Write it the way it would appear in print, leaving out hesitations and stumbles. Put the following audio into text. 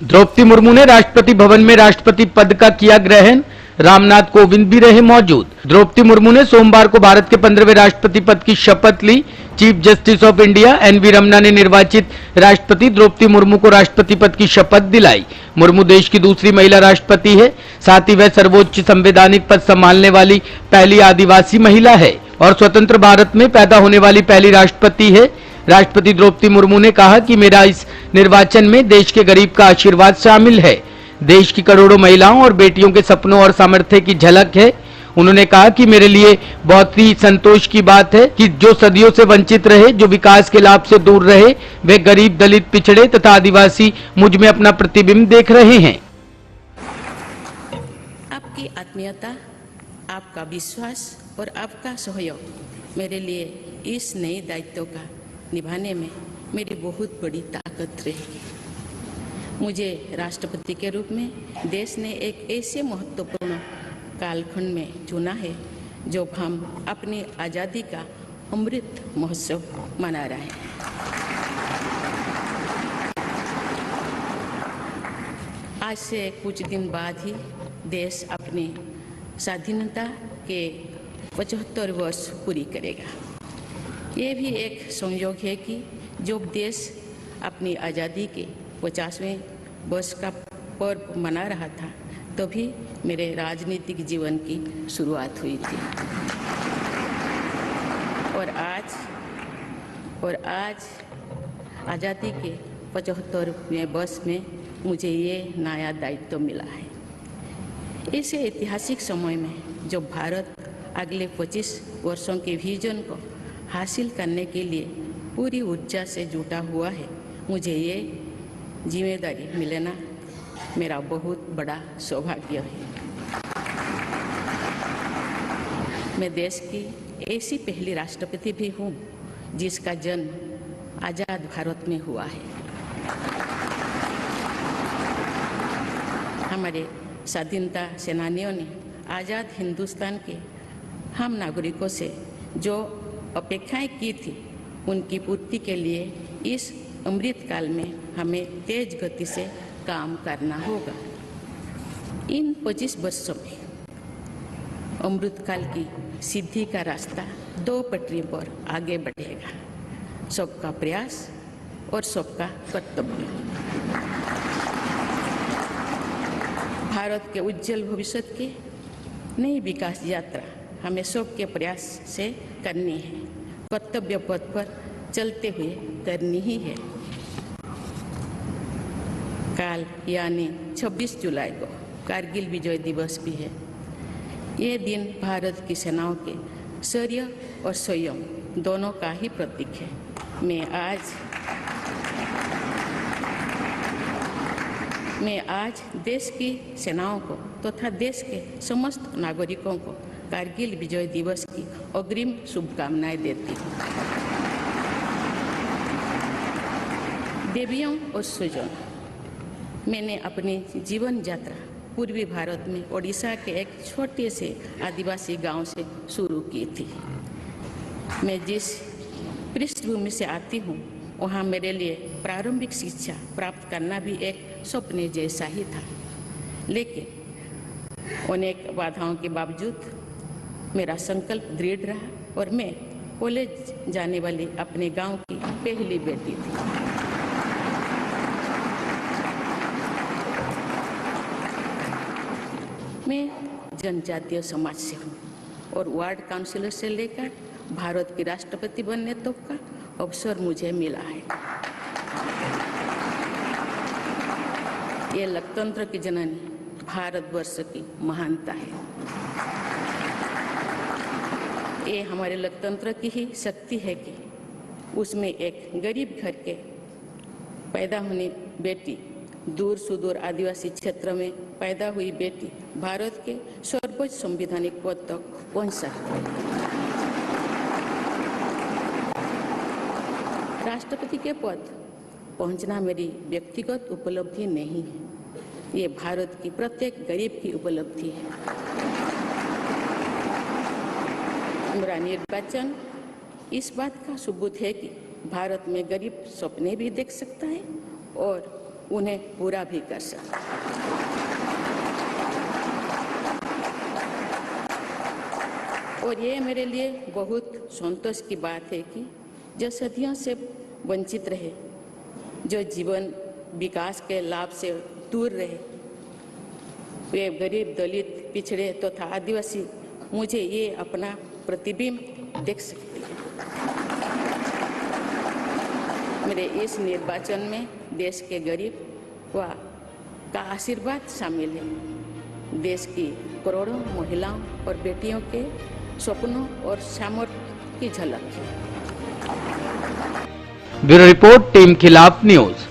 द्रौपदी मुर्मू ने राष्ट्रपति भवन में राष्ट्रपति पद का किया ग्रहण। रामनाथ कोविंद भी रहे मौजूद। द्रौपदी मुर्मू ने सोमवार को भारत के 15वें राष्ट्रपति पद की शपथ ली। Chief justice of India NV Ramana ने निर्वाचित राष्ट्रपति द्रौपदी मुर्मू को राष्ट्रपति पद की शपथ दिलाई। मुर्मू देश की दूसरी महिला राष्ट्रपति है, साथ ही वह सर्वोच्च संवैधानिक पद संभालने वाली पहली आदिवासी महिला है और स्वतंत्र भारत में पैदा होने वाली पहली राष्ट्रपति है। राष्ट्रपति द्रौपदी मुर्मू ने कहा कि मेरा इस निर्वाचन में देश के गरीब का आशीर्वाद शामिल है। देश की करोड़ों महिलाओं और बेटियों के सपनों और सामर्थ्य की झलक है। उन्होंने कहा कि मेरे लिए बहुत ही संतोष की बात है कि जो सदियों से वंचित रहे, जो विकास के लाभ से दूर रहे, वे गरीब, दलित, पिछड़े तथा आदिवासी मुझ में अपना प्रतिबिंब देख रहे हैं। आपकी आत्मीयता, आपका विश्वास और आपका सहयोग मेरे लिए इस नए दायित्व का निभाने में मेरी बहुत बड़ी ताकत रहेगी। मुझे राष्ट्रपति के रूप में देश ने एक ऐसे महत्वपूर्ण कालखंड में चुना है जब हम अपनी आज़ादी का अमृत महोत्सव मना रहे हैं। आज से कुछ दिन बाद ही देश अपनी स्वाधीनता के 75 वर्ष पूरी करेगा। ये भी एक संयोग है कि जब देश अपनी आज़ादी के 50वें वर्ष का पर्व मना रहा था, तभी मेरे राजनीतिक जीवन की शुरुआत हुई थी। और आज आज़ादी के 75वें वर्ष में मुझे ये नया दायित्व मिला है। ऐसे ऐतिहासिक समय में जब भारत अगले 25 वर्षों के विजन को हासिल करने के लिए पूरी ऊर्जा से जुटा हुआ है, मुझे ये जिम्मेदारी मिलना मेरा बहुत बड़ा सौभाग्य है। मैं देश की ऐसी पहली राष्ट्रपति भी हूँ जिसका जन्म आज़ाद भारत में हुआ है। हमारे स्वाधीनता सेनानियों ने आज़ाद हिंदुस्तान के हम नागरिकों से जो अपेक्षाएं की थी, उनकी पूर्ति के लिए इस अमृत काल में हमें तेज गति से काम करना होगा। इन 25 वर्षों में अमृत काल की सिद्धि का रास्ता 2 पटरी पर आगे बढ़ेगा, सबका प्रयास और सबका कर्तव्य। भारत के उज्जवल भविष्य की नई विकास यात्रा हमें सबके प्रयास से करनी है, कर्तव्य पथ पर चलते हुए करनी ही है। कल यानी 26 जुलाई को कारगिल विजय दिवस भी है। ये दिन भारत की सेनाओं के शौर्य और संयम दोनों का ही प्रतीक है। मैं आज देश की सेनाओं को तथा देश के समस्त नागरिकों को कारगिल विजय दिवस की अग्रिम शुभकामनाएं देती हूँ। देवियों और स्वजन, मैंने अपनी जीवन यात्रा पूर्वी भारत में ओडिशा के एक छोटे से आदिवासी गांव से शुरू की थी। मैं जिस पृष्ठभूमि से आती हूँ, वहाँ मेरे लिए प्रारंभिक शिक्षा प्राप्त करना भी एक सपने जैसा ही था, लेकिन अनेक बाधाओं के बावजूद मेरा संकल्प दृढ़ रहा और मैं कॉलेज जाने वाली अपने गांव की पहली बेटी थी। मैं जनजातीय समाज से हूँ और वार्ड काउंसिलर से लेकर भारत की राष्ट्रपति बनने तक का अवसर मुझे मिला है। ये लोकतंत्र की जननी भारतवर्ष की महानता है। ये हमारे लोकतंत्र की ही शक्ति है कि उसमें एक गरीब घर के पैदा होने बेटी, दूर सुदूर आदिवासी क्षेत्र में पैदा हुई बेटी भारत के सर्वोच्च संवैधानिक पद तक पहुंच सकती है। राष्ट्रपति के पद पहुंचना मेरी व्यक्तिगत उपलब्धि नहीं है, ये भारत की प्रत्येक गरीब की उपलब्धि है। मेरा निर्वाचन इस बात का सबूत है कि भारत में गरीब सपने भी देख सकता है और उन्हें पूरा भी कर सकूं। और ये मेरे लिए बहुत संतोष की बात है कि जो सदियों से वंचित रहे, जो जीवन विकास के लाभ से दूर रहे, वे गरीब, दलित, पिछड़े तथा आदिवासी मुझे ये अपना प्रतिबिंब देख सकते हैं। मेरे इस निर्वाचन में देश के गरीब व का आशीर्वाद शामिल है। देश की करोड़ों महिलाओं और बेटियों के सपनों और सामर्थ्य की झलक है। ब्यूरो रिपोर्ट, टीम खिलाफ न्यूज।